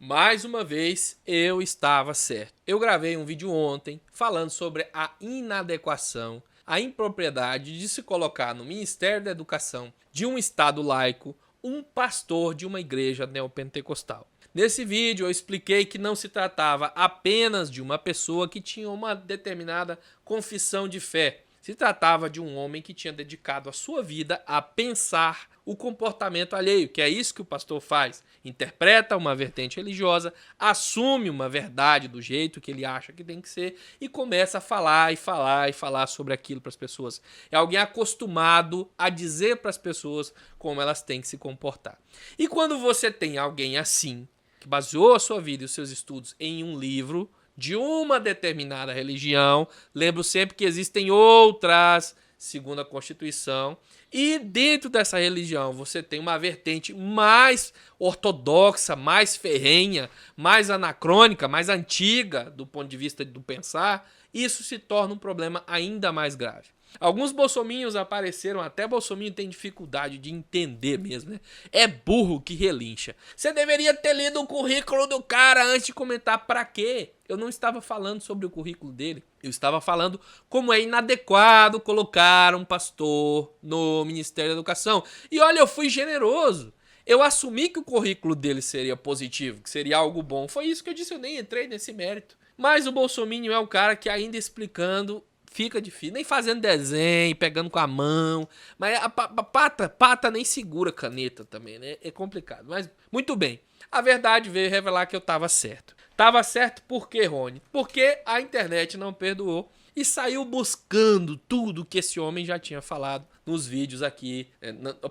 Mais uma vez, eu estava certo. Eu gravei um vídeo ontem falando sobre a inadequação, a impropriedade de se colocar no Ministério da Educação de um Estado laico um pastor de uma igreja neopentecostal. Nesse vídeo eu expliquei que não se tratava apenas de uma pessoa que tinha uma determinada confissão de fé. Se tratava de um homem que tinha dedicado a sua vida a pensar o comportamento alheio, que é isso que o pastor faz. Interpreta uma vertente religiosa, assume uma verdade do jeito que ele acha que tem que ser e começa a falar e falar e falar sobre aquilo para as pessoas. É alguém acostumado a dizer para as pessoas como elas têm que se comportar. E quando você tem alguém assim, que baseou a sua vida e os seus estudos em um livro de uma determinada religião, lembro sempre que existem outras, segundo a Constituição, e dentro dessa religião você tem uma vertente mais ortodoxa, mais ferrenha, mais anacrônica, mais antiga do ponto de vista do pensar, isso se torna um problema ainda mais grave. Alguns bolsominions apareceram, até bolsominion tem dificuldade de entender mesmo, né? É burro que relincha. Você deveria ter lido o currículo do cara antes de comentar. Pra quê? Eu não estava falando sobre o currículo dele. Eu estava falando como é inadequado colocar um pastor no Ministério da Educação. E olha, eu fui generoso. Eu assumi que o currículo dele seria positivo, que seria algo bom. Foi isso que eu disse, eu nem entrei nesse mérito. Mas o bolsominion é um cara que ainda explicando fica difícil, nem fazendo desenho, pegando com a mão, mas a pata nem segura caneta também, né? É complicado, mas muito bem. A verdade veio revelar que eu estava certo. Tava certo por quê, Rony? Porque a internet não perdoou e saiu buscando tudo que esse homem já tinha falado nos vídeos aqui,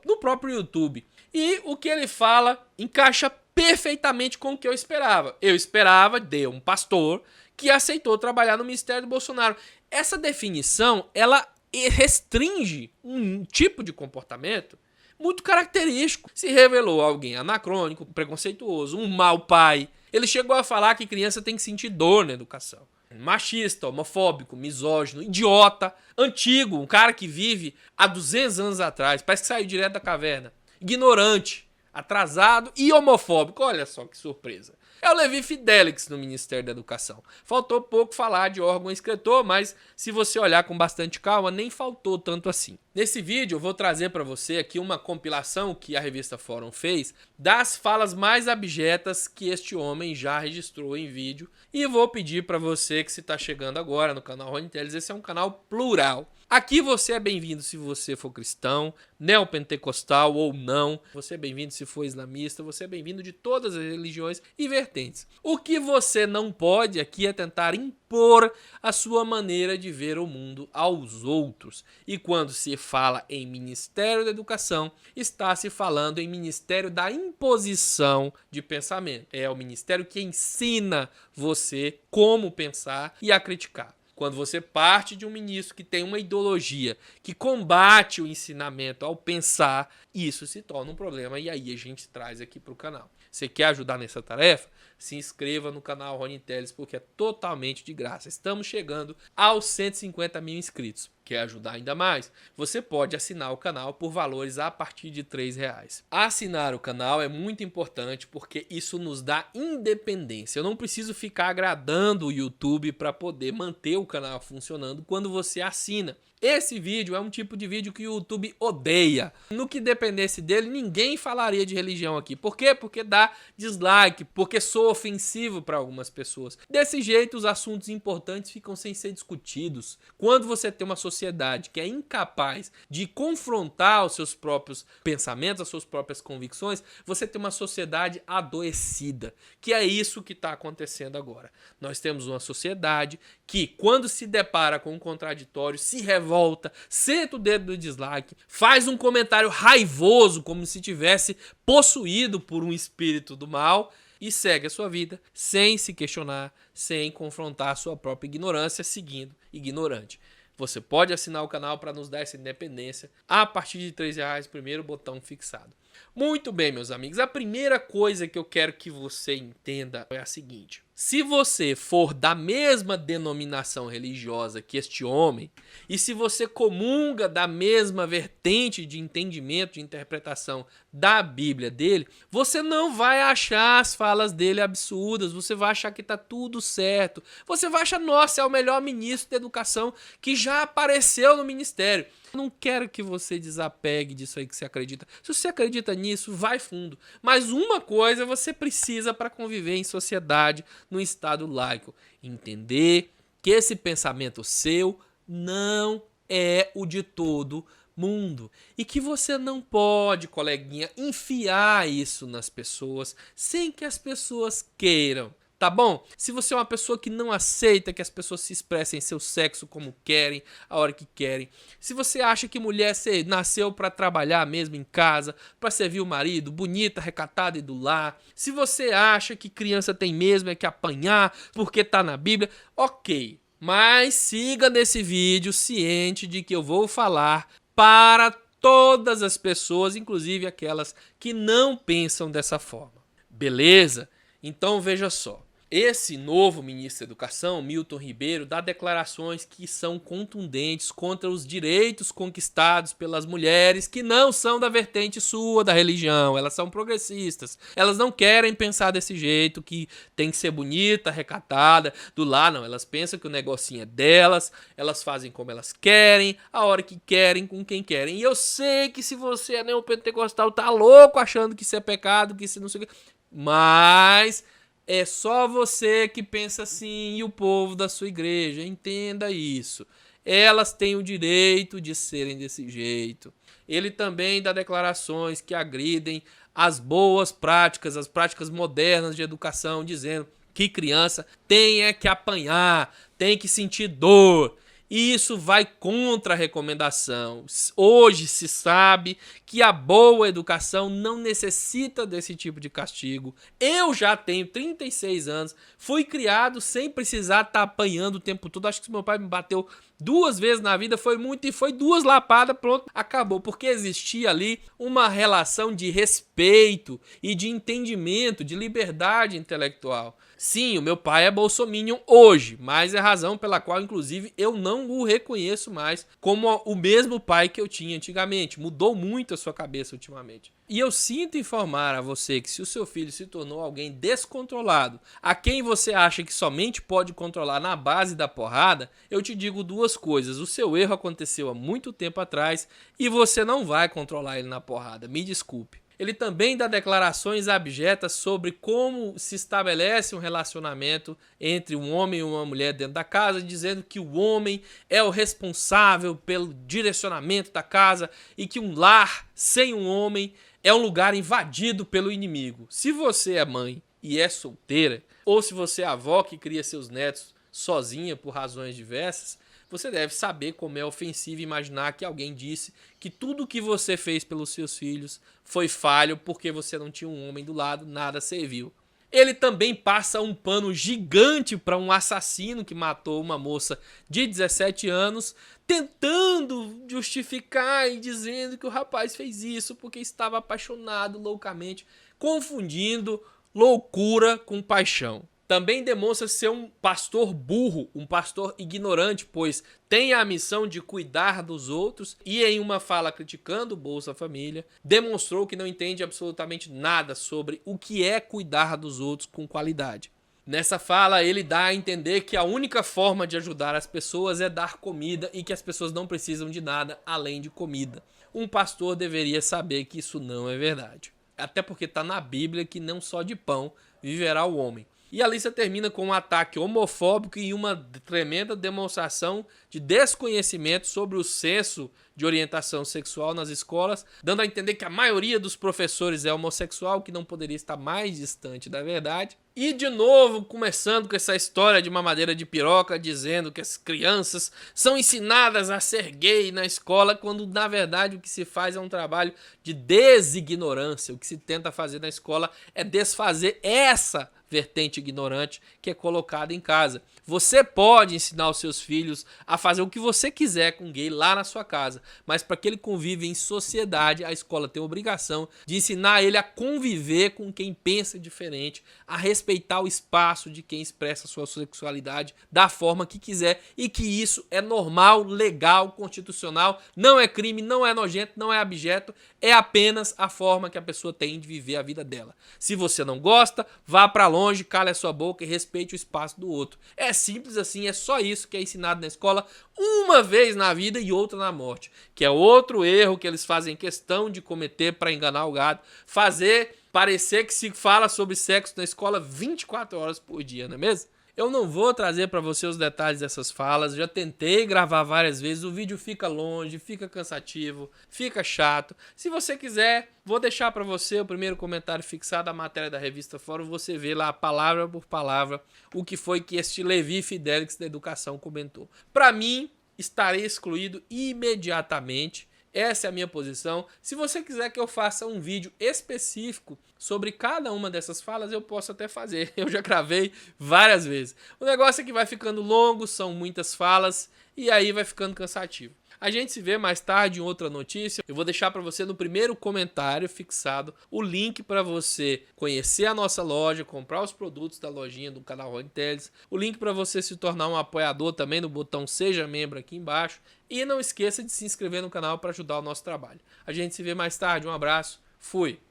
no próprio YouTube. E o que ele fala encaixa perfeitamente com o que eu esperava. Eu esperava de um pastor que aceitou trabalhar no Ministério do Bolsonaro. Essa definição, ela restringe um tipo de comportamento muito característico. Se revelou alguém anacrônico, preconceituoso, um mau pai. Ele chegou a falar que criança tem que sentir dor na educação. Machista, homofóbico, misógino, idiota, antigo, um cara que vive há 200 anos atrás, parece que saiu direto da caverna. Ignorante, atrasado e homofóbico. Olha só que surpresa. É o Levi Fidelix no Ministério da Educação. Faltou pouco falar de órgão escritor, mas se você olhar com bastante calma, nem faltou tanto assim. Nesse vídeo eu vou trazer para você aqui uma compilação que a revista Fórum fez das falas mais abjetas que este homem já registrou em vídeo. E vou pedir para você que se está chegando agora no canal Rony Teles, esse é um canal plural. Aqui você é bem-vindo se você for cristão, neopentecostal ou não. Você é bem-vindo se for islamista, você é bem-vindo de todas as religiões e vertentes. O que você não pode aqui é tentar impor a sua maneira de ver o mundo aos outros. E quando se fala em Ministério da Educação, está se falando em Ministério da Imposição de Pensamento. É o ministério que ensina você como pensar e a criticar. Quando você parte de um ministro que tem uma ideologia que combate o ensinamento ao pensar, isso se torna um problema e aí a gente traz aqui para o canal. Você quer ajudar nessa tarefa? Se inscreva no canal Rony Teles porque é totalmente de graça. Estamos chegando aos 150 mil inscritos. Quer ajudar ainda mais? Você pode assinar o canal por valores a partir de R$3. Assinar o canal é muito importante porque isso nos dá independência. Eu não preciso ficar agradando o YouTube para poder manter o canal funcionando quando você assina. Esse vídeo é um tipo de vídeo que o YouTube odeia. No que dependesse dele, ninguém falaria de religião aqui. Por quê? Porque dá dislike, porque sou ofensivo para algumas pessoas. Desse jeito, os assuntos importantes ficam sem ser discutidos. Quando você tem uma sociedade que é incapaz de confrontar os seus próprios pensamentos, as suas próprias convicções, você tem uma sociedade adoecida, que é isso que está acontecendo agora. Nós temos uma sociedade que, quando se depara com um contraditório, se revolta, senta o dedo do dislike, faz um comentário raivoso, como se tivesse possuído por um espírito do mal, e segue a sua vida sem se questionar, sem confrontar a sua própria ignorância, seguindo ignorante. Você pode assinar o canal para nos dar essa independência a partir de R$3, primeiro botão fixado. Muito bem, meus amigos, a primeira coisa que eu quero que você entenda é a seguinte. Se você for da mesma denominação religiosa que este homem, e se você comunga da mesma vertente de entendimento, de interpretação da Bíblia dele, você não vai achar as falas dele absurdas, você vai achar que tá tudo certo. Você vai achar, nossa, é o melhor ministro da educação que já apareceu no ministério. Eu não quero que você desapegue disso aí que você acredita. Se você acredita nisso, vai fundo. Mas uma coisa você precisa para conviver em sociedade, no Estado laico: entender que esse pensamento seu não é o de todo mundo. E que você não pode, coleguinha, enfiar isso nas pessoas sem que as pessoas queiram. Tá bom? Se você é uma pessoa que não aceita que as pessoas se expressem seu sexo como querem, a hora que querem. Se você acha que mulher nasceu para trabalhar mesmo em casa, para servir o marido, bonita, recatada e do lar. Se você acha que criança tem mesmo é que apanhar porque tá na Bíblia, ok. Mas siga nesse vídeo ciente de que eu vou falar para todas as pessoas, inclusive aquelas que não pensam dessa forma. Beleza? Então veja só. Esse novo ministro da Educação, Milton Ribeiro, dá declarações que são contundentes contra os direitos conquistados pelas mulheres que não são da vertente sua da religião. Elas são progressistas. Elas não querem pensar desse jeito, que tem que ser bonita, recatada, do lar. Não, elas pensam que o negocinho é delas, elas fazem como elas querem, a hora que querem, com quem querem. E eu sei que se você é neopentecostal, tá louco achando que isso é pecado, que isso não sei o que. Mas é só você que pensa assim e o povo da sua igreja. Entenda isso. Elas têm o direito de serem desse jeito. Ele também dá declarações que agridem as boas práticas, as práticas modernas de educação, dizendo que criança tem que apanhar, tem que sentir dor. E isso vai contra a recomendação. Hoje se sabe que a boa educação não necessita desse tipo de castigo. Eu já tenho 36 anos, fui criado sem precisar estar apanhando o tempo todo. Acho que se meu pai me bateu 2 vezes na vida, foi muito, e foi 2 lapadas, pronto, acabou. Porque existia ali uma relação de respeito e de entendimento, de liberdade intelectual. Sim, o meu pai é bolsominion hoje, mas é a razão pela qual, inclusive, eu não o reconheço mais como o mesmo pai que eu tinha antigamente. Mudou muito a sua cabeça ultimamente. E eu sinto informar a você que se o seu filho se tornou alguém descontrolado, a quem você acha que somente pode controlar na base da porrada, eu te digo 2 coisas. O seu erro aconteceu há muito tempo atrás e você não vai controlar ele na porrada. Me desculpe. Ele também dá declarações abjetas sobre como se estabelece um relacionamento entre um homem e uma mulher dentro da casa, dizendo que o homem é o responsável pelo direcionamento da casa e que um lar sem um homem é um lugar invadido pelo inimigo. Se você é mãe e é solteira, ou se você é avó que cria seus netos sozinha por razões diversas, você deve saber como é ofensivo imaginar que alguém disse que tudo o que você fez pelos seus filhos foi falho porque você não tinha um homem do lado, nada serviu. Ele também passa um pano gigante para um assassino que matou uma moça de 17 anos, tentando justificar e dizendo que o rapaz fez isso porque estava apaixonado loucamente, confundindo loucura com paixão. Também demonstra ser um pastor burro, um pastor ignorante, pois tem a missão de cuidar dos outros e em uma fala criticando o Bolsa Família, demonstrou que não entende absolutamente nada sobre o que é cuidar dos outros com qualidade. Nessa fala ele dá a entender que a única forma de ajudar as pessoas é dar comida e que as pessoas não precisam de nada além de comida. Um pastor deveria saber que isso não é verdade. Até porque está na Bíblia que não só de pão viverá o homem. E a lista termina com um ataque homofóbico e uma tremenda demonstração de desconhecimento sobre o senso de orientação sexual nas escolas, dando a entender que a maioria dos professores é homossexual, que não poderia estar mais distante da verdade. E de novo, começando com essa história de mamadeira de piroca, dizendo que as crianças são ensinadas a ser gay na escola, quando na verdade o que se faz é um trabalho de designorância. O que se tenta fazer na escola é desfazer essa vertente ignorante que é colocada em casa. Você pode ensinar os seus filhos a fazer o que você quiser com gay lá na sua casa, mas para que ele conviva em sociedade, a escola tem a obrigação de ensinar ele a conviver com quem pensa diferente, a respeitar o espaço de quem expressa sua sexualidade da forma que quiser e que isso é normal, legal, constitucional, não é crime, não é nojento, não é abjeto, é apenas a forma que a pessoa tem de viver a vida dela. Se você não gosta, vá para longe, cale a sua boca e respeite o espaço do outro. É simples assim, é só isso que é ensinado na escola uma vez na vida e outra na morte, que é outro erro que eles fazem questão de cometer para enganar o gado, fazer parecer que se fala sobre sexo na escola 24 horas por dia, não é mesmo? Eu não vou trazer para você os detalhes dessas falas, já tentei gravar várias vezes, o vídeo fica longe, fica cansativo, fica chato. Se você quiser, vou deixar para você o primeiro comentário fixado da matéria da revista Fórum, você vê lá palavra por palavra o que foi que este Levi Fidelix da Educação comentou. Para mim, estarei excluído imediatamente. Essa é a minha posição. Se você quiser que eu faça um vídeo específico sobre cada uma dessas falas, eu posso até fazer. Eu já gravei várias vezes. O negócio é que vai ficando longo, são muitas falas e aí vai ficando cansativo. A gente se vê mais tarde em outra notícia. Eu vou deixar para você no primeiro comentário fixado o link para você conhecer a nossa loja, comprar os produtos da lojinha do canal Rony Teles, o link para você se tornar um apoiador também no botão Seja Membro aqui embaixo e não esqueça de se inscrever no canal para ajudar o nosso trabalho. A gente se vê mais tarde, um abraço, fui!